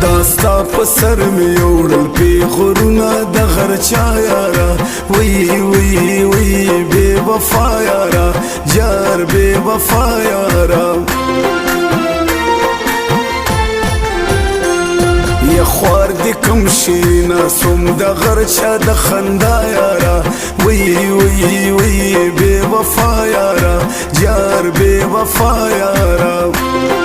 داستا په سر مې یوړل پیغورونه د غر چا یاره وی وی وی بے وفا یاره جار بے وفا یاره یا خوار دی کم شي ناسوم د غر چا د خندا یاره وی وی وی بے وفا یاره جار بے وفا یاره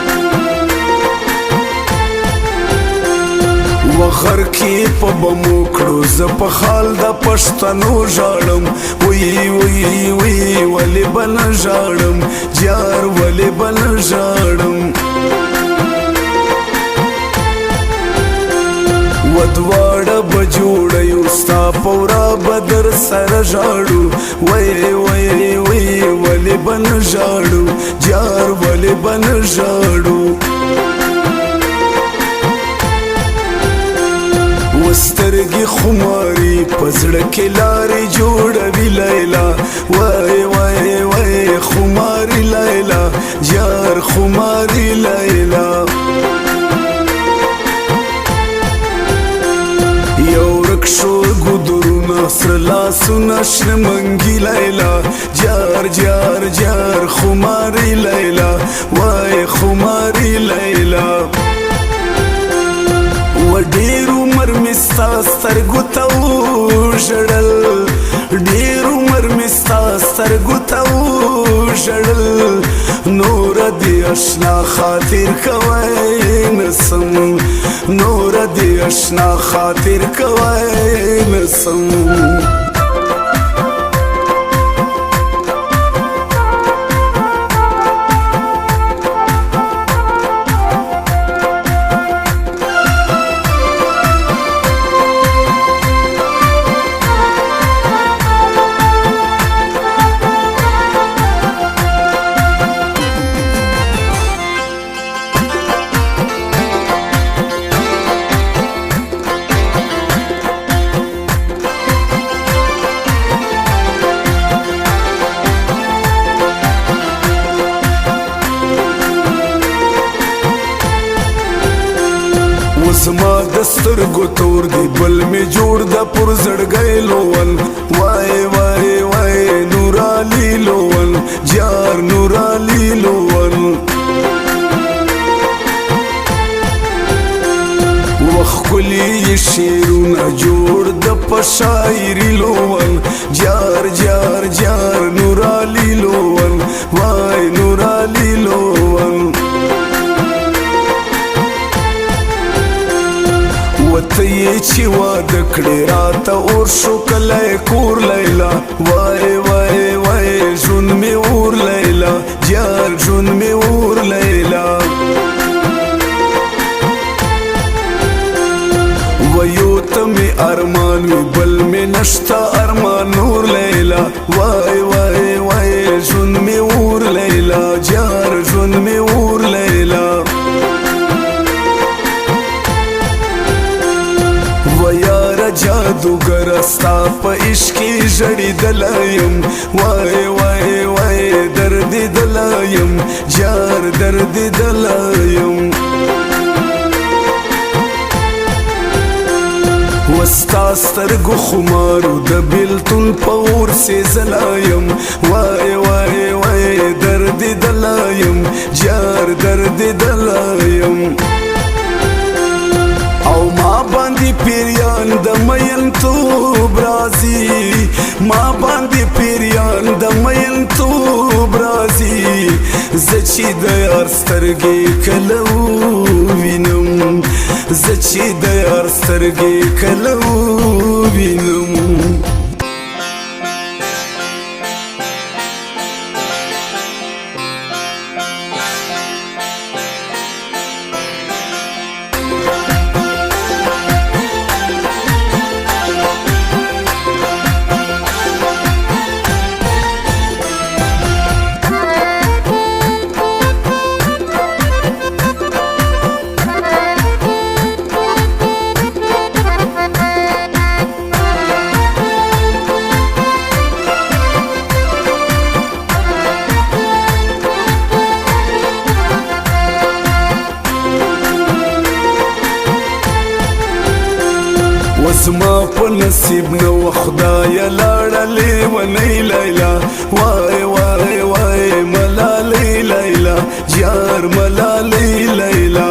وغر کی په بمو کړو زه په حال د پښتنو ژاړم وی وی وی ولې بل ژاړم جار ولې بل ژاړم ودواړه به جوړه یو ستا په ورا به در سره ژاړو وی وی وی ولې بل ژاړو جار ولې بل ژاړو وسترګي خماري پزړه کې لارې جوړوي لیلا وای وای وای خماري لیلا جار خماري لیلا یو رکشو ګدرونه سره لاسونه شرمنګي لیلا جار جار جار خماري لیلا وای خماري لیلا ډېر عمر مې ستا سترګو ته وژړل ډېر عمر مې ستا سترګو ته وژړل نوره دې اشنا خاطر کوی نسم نوره دې اشنا خاطر کوی نسم زما د سترګو تور دی بل می جوړ د پر زړګی لول وای وای وای نور علی لول جار نور علی لول وخلی شیرونه جوړ د پشاعری لول جار جار جار نور علی لول وای نور علی لول وته یې چې واده کړې راته اور شو کلی کور لیلا وای وای وای ژوند مې اور لیلا جار ژوند مې اور لیلا ویو ته مې ارمان وي بل مې نشته ارمان نور لیلا وای وای وای ژوند مې اور لیلا جار ژوند مې اور لیلا جادوگر ستا په عشق ژړې دلایم وای وای وای درد دلایم جار درد دلایم وستا سترګو خمارو د بیلتون په اور سېزلایم وای وای وای درد دلایم جار درد دلایم او ما باندې پیریان د مین توب راځي ما باندې پیریان د مین توب راځي زه چې د یار سترګې کله ووینم زه چې د یار سترګې کله ووینم زما په نصیب نه و خدایه لاړلې ونی لیلا وای وای وای ملالۍ لیلا جار ملالۍ لیلا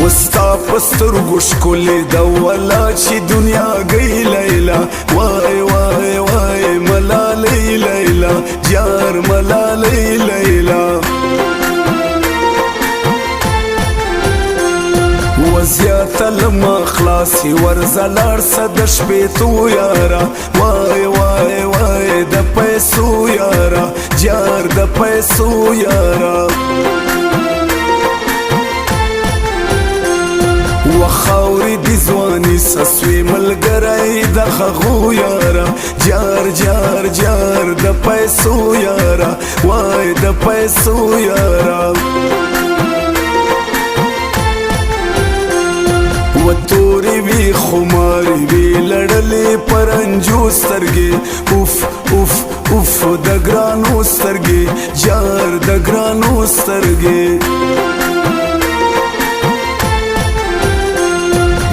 وستا پسترګو ښکلې ده ولا چې دنیا گئی لیلا وای وای وای ملالۍ لیلا جار ملالۍ لیلا وزیاته لما خلاصي ورزلار د شپېتو یاره وای وای وای د پیسو یاره جار د پیسو یاره وخاوري دي ځواني سسوي ملګری د هغو یاره جار جار جار د پیسو یاره وای د پیسو یاره و تورې وي خمارې وي لړلې پرنجو سترګې اوف اوف اوف د ګرانو سترګې جار د ګرانو سترګې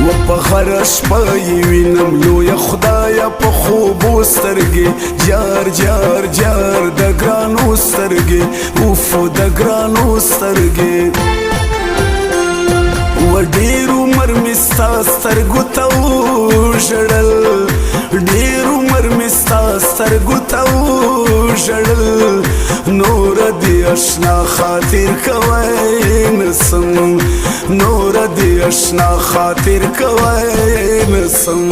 و په هره شپه یې وینم لویه خدایه په خوبو سترګې جار جار جار د ګرانو سترګې اوف د ګرانو سترګې و ډېر عمر مې ستا سترګو ته وژړل ډېر عمر مې ستا سترګو ته وژړل نوره دې اشنا خاطر کوی نسم نوره دې اشنا خاطر کوی نسم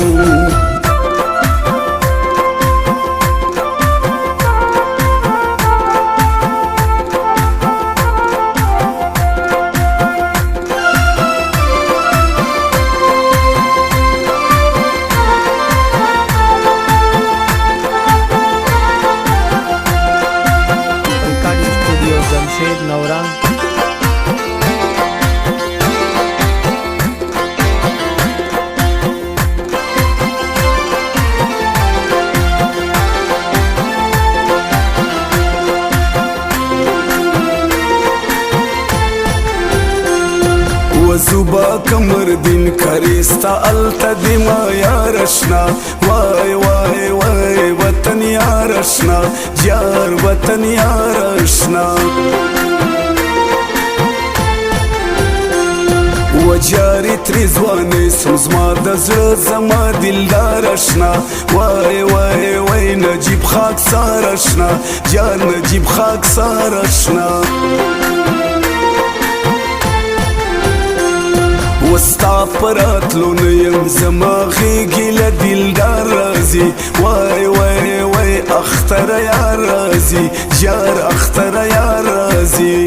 زوبا کمر دین کریستا التا دیما یارشنا وای وای وای وطن یارشنا جار وطن یارشنا و جاری تری ځوانې سم زما د زړه زما دلدار اشنا وای وای وای نجیب خاکسار اشنا جار نجیب خاکسار اشنا وستا پراتلو نه یم زما غېږې له دلدار راځي وای وای وای اختره یار راځي جار اختره یار راځي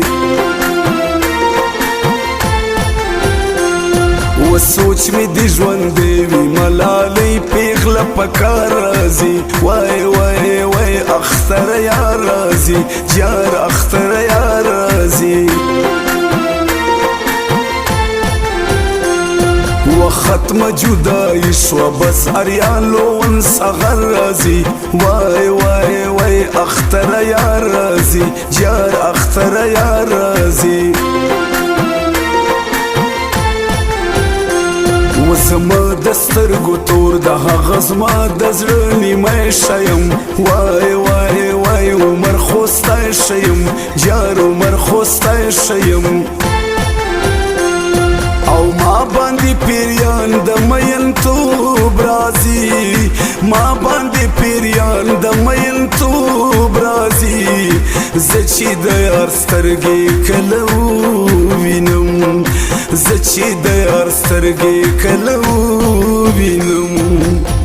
و سوچ مې د ژوندې وي ملالۍ پیغله په کار راځي وای وای وای اختره یار راځي جار اختره یار راځي و ختم جدائی شو بس اریان لون سغر رازی وای وای وای اختر یار رازی جار اختر یار رازی و زما دسترګو تور د هغه زما د زړه نیمه شیم وای وای وای عمر خوستی شیم جار عمر خوستی شیم او ما باندې پیریان د مین توب راځي ما باندې پیریان د مین توب راځي زه چې د یار سترګې کله وینم زه چې د یار سترګې کله وینم